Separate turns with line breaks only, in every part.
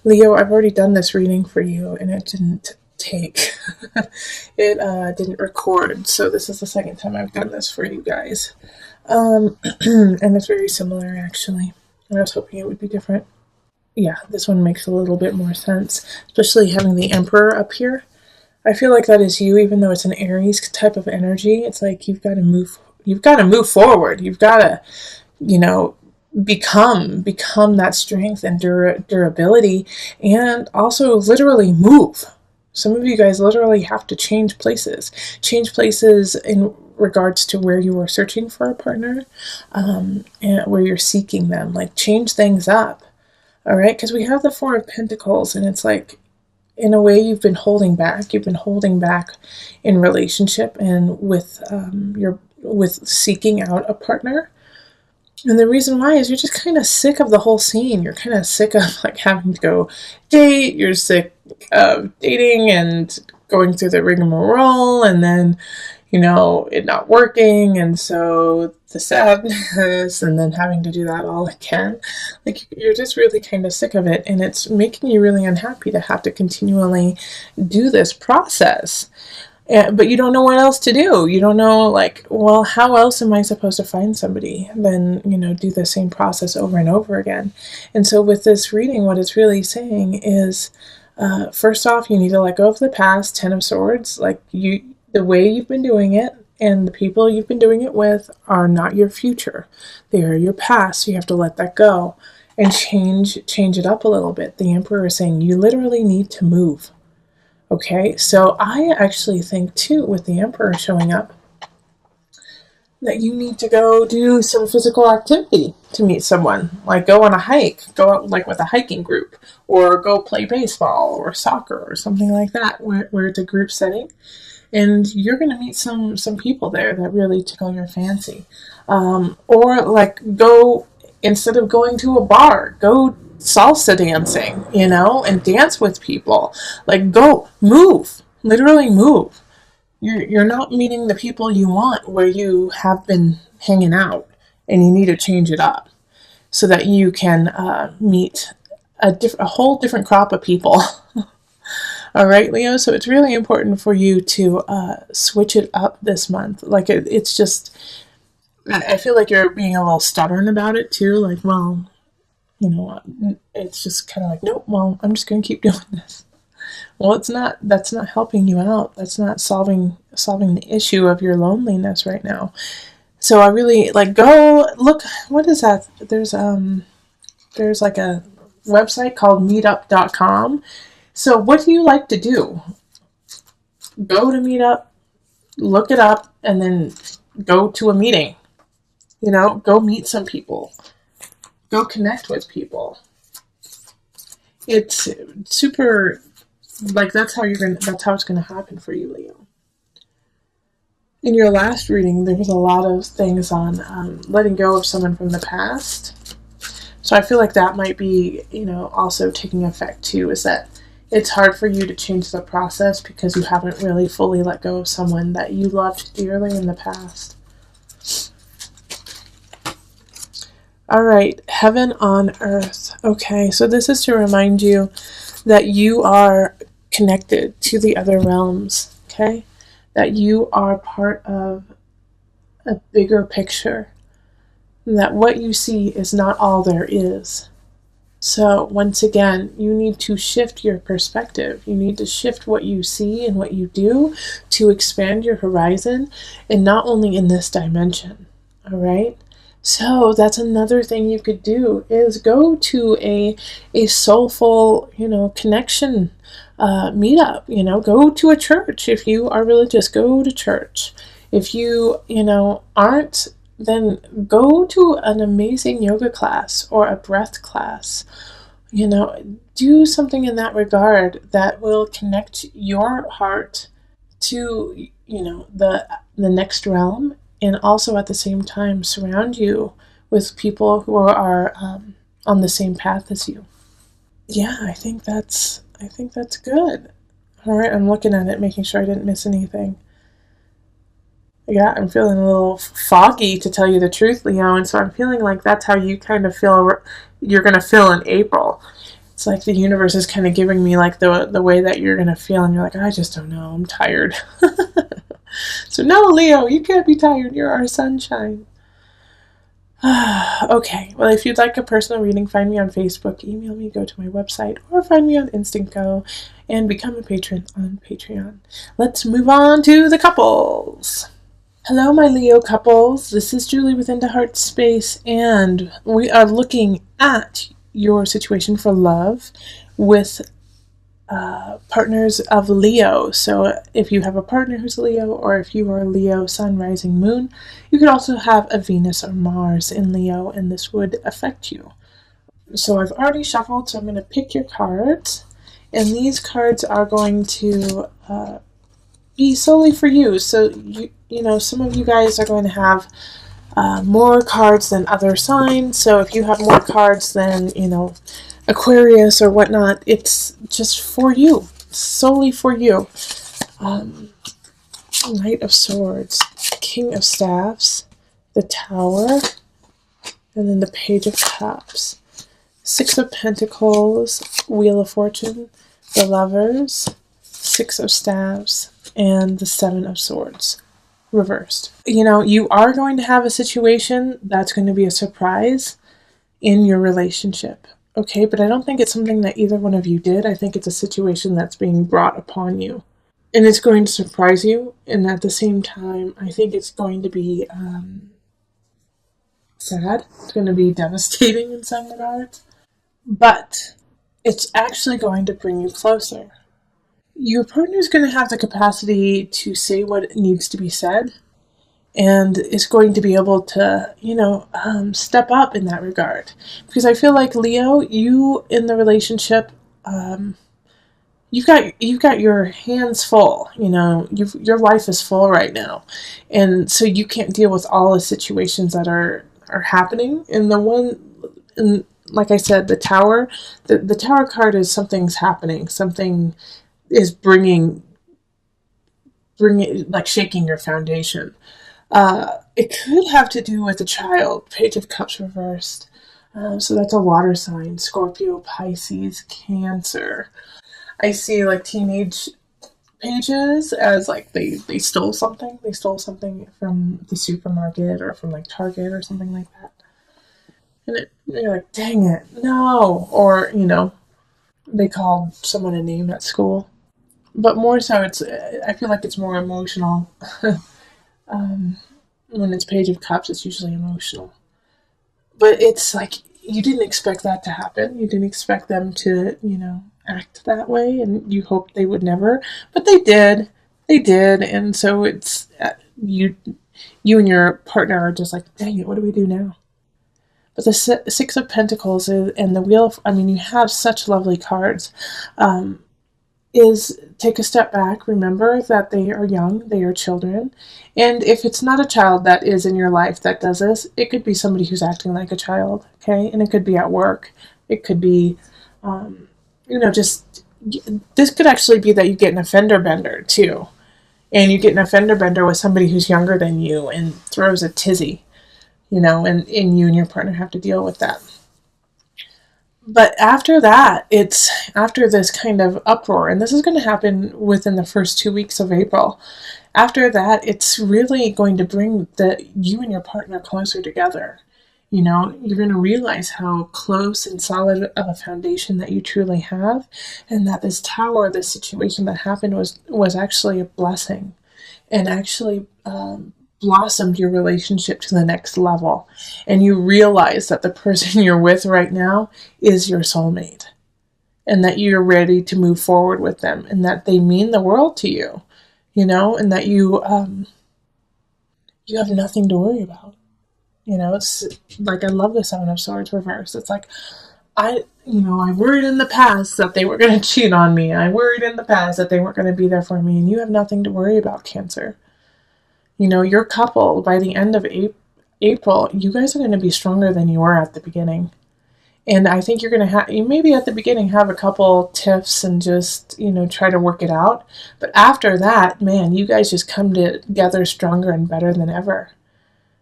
Leo, I've already done this reading for you and it didn't take. It didn't record, so this is the second time I've done this for you guys. And it's very similar actually. I was hoping it would be different. Yeah, this one makes a little bit more sense, especially having the Emperor up here. I feel like that is you, even though it's an Aries type of energy. It's like you've got to move forward. You've got to, you know, become that strength and durability, and also literally move. Some of you guys literally have to change places in regards to where you are searching for a partner, and where you're seeking them. Like, change things up. All right, because we have the Four of Pentacles, and it's like, in a way, you've been holding back. You've been holding back in relationship and with seeking out a partner. And the reason why is you're just kind of sick of the whole scene. You're kind of sick of like having to go date. You're sick of dating and going through the rigmarole, and then, you know, it not working, and so the sadness, and then having to do that all again. Like, you're just really kind of sick of it, and it's making you really unhappy to have to continually do this process. But you don't know what else to do. You don't know, like, well, how else am I supposed to find somebody than, you know, do the same process over and over again? And so with this reading, what it's really saying is, first off, you need to let go of the past. Ten of Swords. Like, the way you've been doing it and the people you've been doing it with are not your future. They are your past. So you have to let that go and change it up a little bit. The Emperor is saying you literally need to move. Okay, so I actually think too, with the Emperor showing up, that you need to go do some physical activity to meet someone. Like, go on a hike, go out like with a hiking group, or go play baseball or soccer or something like that, where it's a group setting. And you're going to meet some people there that really tickle your fancy. Or like, go, instead of going to a bar, go salsa dancing, you know, and dance with people. Like, go, move, literally move. You're not meeting the people you want where you have been hanging out, and you need to change it up so that you can meet a whole different crop of people. All right, Leo, so it's really important for you to switch it up this month. Like, it's just, I feel like you're being a little stubborn about it too. Like, well, you know, it's just kind of like, nope, well, I'm just going to keep doing this. Well, that's not helping you out. That's not solving the issue of your loneliness right now. So I really, like, go look, what is that? There's like a website called meetup.com. So what do you like to do? Go to Meetup, look it up, and then go to a meeting. You know, go meet some people. Go connect with people. It's super, like, that's how it's gonna happen for you, Leo. In your last reading, there was a lot of things on letting go of someone from the past. So I feel like that might be, you know, also taking effect too, is that it's hard for you to change the process because you haven't really fully let go of someone that you loved dearly in the past. All right, heaven on earth. Okay, so this is to remind you that you are connected to the other realms, okay? That you are part of a bigger picture. That what you see is not all there is. So once again, you need to shift your perspective. You need to shift what you see and what you do to expand your horizon, and not only in this dimension. All right? So that's another thing you could do, is go to a soulful, you know, connection meetup. You know, go to a church. If you are religious, go to church. If you, you know, aren't, then go to an amazing yoga class or a breath class. You know, do something in that regard that will connect your heart to, you know, the next realm, and also at the same time surround you with people who are on the same path as you. Yeah, I think that's good. All right, I'm looking at it, making sure I didn't miss anything. Yeah, I'm feeling a little foggy, to tell you the truth, Leo, and so I'm feeling like that's how you kind of feel you're going to feel in April. It's like the universe is kind of giving me like the way that you're gonna feel, and you're like, I just don't know, I'm tired. So no, Leo, you can't be tired. You're our sunshine. Okay, well, if you'd like a personal reading, find me on Facebook, email me, go to my website, or find me on Instant Go and become a patron on Patreon. Let's move on to the couples. Hello, my Leo couples. This is Julie with Into Heart Space, and we are looking at your situation for love with partners of Leo. So if you have a partner who's Leo, or if you are a Leo sun, rising, moon, you could also have a Venus or Mars in Leo, and this would affect you. So I've already shuffled, so I'm going to pick your cards, and these cards are going to be solely for you. So you know, some of you guys are going to have more cards than other signs. So if you have more cards than, you know, Aquarius or whatnot, it's just for you, solely for you. Knight of Swords, King of Staffs, the Tower, and then the Page of Cups, Six of Pentacles, Wheel of Fortune, the Lovers, Six of Staves, and the Seven of Swords, reversed. You know, you are going to have a situation that's going to be a surprise in your relationship. Okay, but I don't think it's something that either one of you did. I think it's a situation that's being brought upon you. And it's going to surprise you. And at the same time, I think it's going to be sad. It's going to be devastating in some regards. But it's actually going to bring you closer. Your partner is going to have the capacity to say what needs to be said, and is going to be able to, you know, step up in that regard. Because I feel like, Leo, you in the relationship, you've got your hands full. You know, your life is full right now, and so you can't deal with all the situations that are happening. And like I said, the Tower, the Tower card is something's happening, something is bringing like shaking your foundation. It could have to do with a child. Page of Cups reversed. So that's a water sign. Scorpio, Pisces, Cancer. I see like teenage pages as like they stole something. They stole something from the supermarket or from like Target or something like that. And you're like, dang it, no. Or, you know, they called someone a name at school. But more so, I feel like it's more emotional. When it's Page of Cups, it's usually emotional. But it's like, you didn't expect that to happen. You didn't expect them to, you know, act that way, and you hoped they would never. But they did. They did. And so it's, you and your partner are just like, dang it, what do we do now? But the Six of Pentacles and the Wheel of, I mean, you have such lovely cards. Is take a step back, remember that they are young, they are children, and if it's not a child that is in your life that does this, it could be somebody who's acting like a child, okay? And it could be at work, it could be, you know, just, this could actually be that you get an fender bender too, and you get an fender bender with somebody who's younger than you and throws a tizzy, you know, and you and your partner have to deal with that. But after that, it's after this kind of uproar, and this is going to happen within the first 2 weeks of April. After that, it's really going to bring you and your partner closer together. You know, you're going to realize how close and solid of a foundation that you truly have, and that this Tower, this situation that happened was actually a blessing, and actually blossomed your relationship to the next level. And you realize that the person you're with right now is your soulmate, and that you're ready to move forward with them, and that they mean the world to you, you know, and that you have nothing to worry about. You know, it's like, I love the Seven of Swords reversed. It's like, I worried in the past that they were going to cheat on me. I worried in the past that they weren't going to be there for me, and you have nothing to worry about, Cancer. You know, your couple, by the end of April, you guys are going to be stronger than you were at the beginning. And I think you're going to you maybe at the beginning have a couple tiffs and just, you know, try to work it out. But after that, man, you guys just come together stronger and better than ever.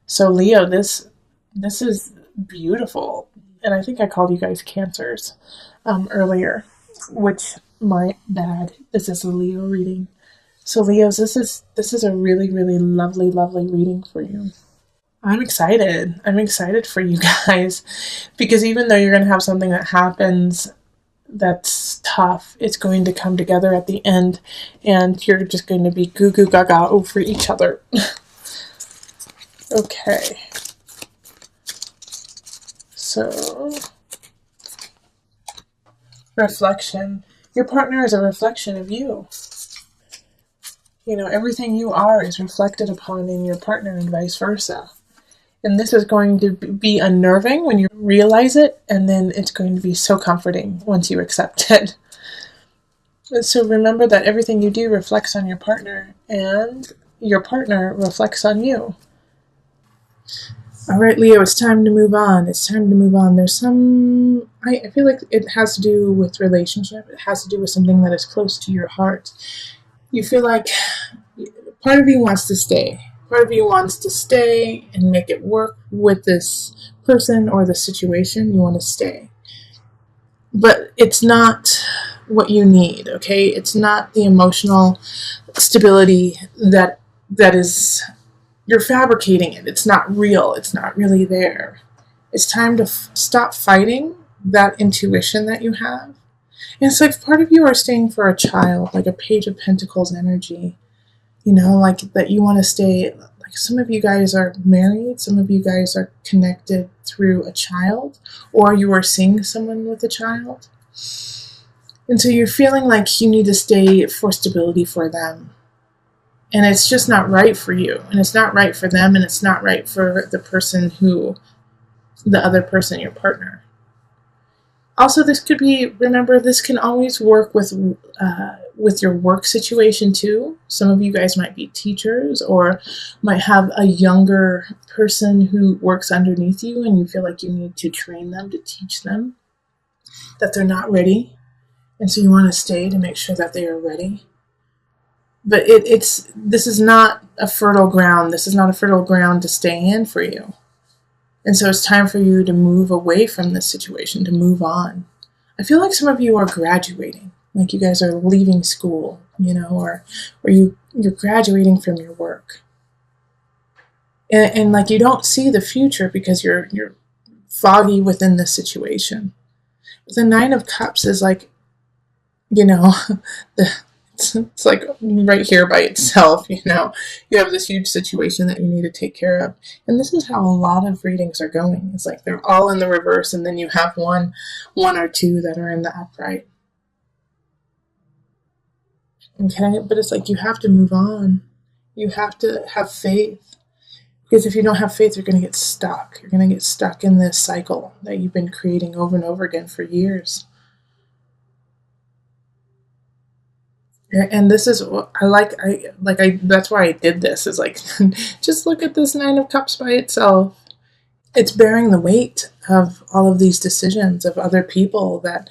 So Leo, this is beautiful. And I think I called you guys Cancers. earlier, which my bad. This is a Leo reading. So Leos, this is a really, really lovely, lovely reading for you. I'm excited. I'm excited for you guys because even though you're going to have something that happens that's tough, it's going to come together at the end and you're just going to be goo goo gaga over each other. Okay. So, reflection. Your partner is a reflection of you. You know, everything you are is reflected upon in your partner and vice versa. And this is going to be unnerving when you realize it, and then it's going to be so comforting once you accept it. So remember that everything you do reflects on your partner, and your partner reflects on you. All right, Leo, it's time to move on. It's time to move on. There's some, I feel like it has to do with relationship. It has to do with something that is close to your heart. You feel like part of you wants to stay. Part of you wants to stay and make it work with this person or the situation. You want to stay. But it's not what you need, okay? It's not the emotional stability that is, you're fabricating it. It's not real. It's not really there. It's time to stop fighting that intuition that you have. And it's like part of you are staying for a child, like a Page of Pentacles energy. You know, like that you want to stay, like some of you guys are married, some of you guys are connected through a child, or you are seeing someone with a child. And so you're feeling like you need to stay for stability for them. And it's just not right for you. And it's not right for them, and it's not right for the person the other person, your partner. Also, this could be, remember, this can always work with your work situation too. Some of you guys might be teachers or might have a younger person who works underneath you and you feel like you need to train them, to teach them that they're not ready. And so you want to stay to make sure that they are ready. But this is not a fertile ground. This is not a fertile ground to stay in for you. And so it's time for you to move away from this situation, to move on. I feel like some of you are graduating, like you guys are leaving school, you know, or you're graduating from your work. And like you don't see the future because you're foggy within this situation. The Nine of Cups is like, you know, it's like right here by itself, you know. You have this huge situation that you need to take care of. And this is how a lot of readings are going. It's like they're all in the reverse, and then you have one or two that are in the upright. Okay? But it's like you have to move on. You have to have faith. Because if you don't have faith, you're going to get stuck. You're going to get stuck in this cycle that you've been creating over and over again for years. And this is what that's why I did this, is like, just look at this Nine of Cups by itself. It's bearing the weight of all of these decisions of other people that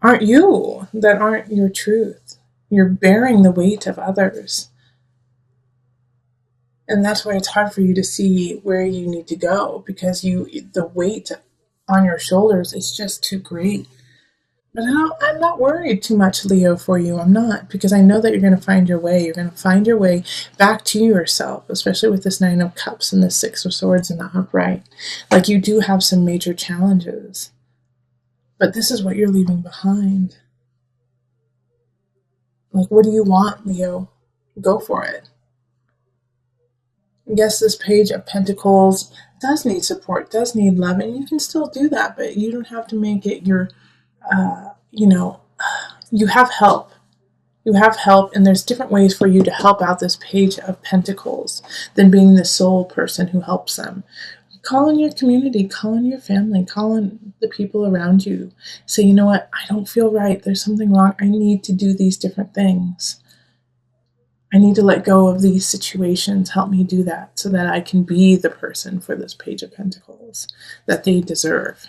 aren't you, that aren't your truth. You're bearing the weight of others. And that's why it's hard for you to see where you need to go, because the weight on your shoulders is just too great. But I'm not worried too much, Leo, for you. I'm not, because I know that you're going to find your way. You're going to find your way back to yourself, especially with this Nine of Cups and the Six of Swords in the upright. Like, you do have some major challenges, but this is what you're leaving behind. Like, what do you want, Leo? Go for it. Yes, this Page of Pentacles does need support, does need love, and you can still do that, but you don't have to make it your... you have help. You have help, and there's different ways for you to help out this Page of Pentacles than being the sole person who helps them. Call in your community, call in your family, call in the people around you. Say, you know what, I don't feel right. There's something wrong. I need to do these different things. I need to let go of these situations. Help me do that so that I can be the person for this Page of Pentacles that they deserve.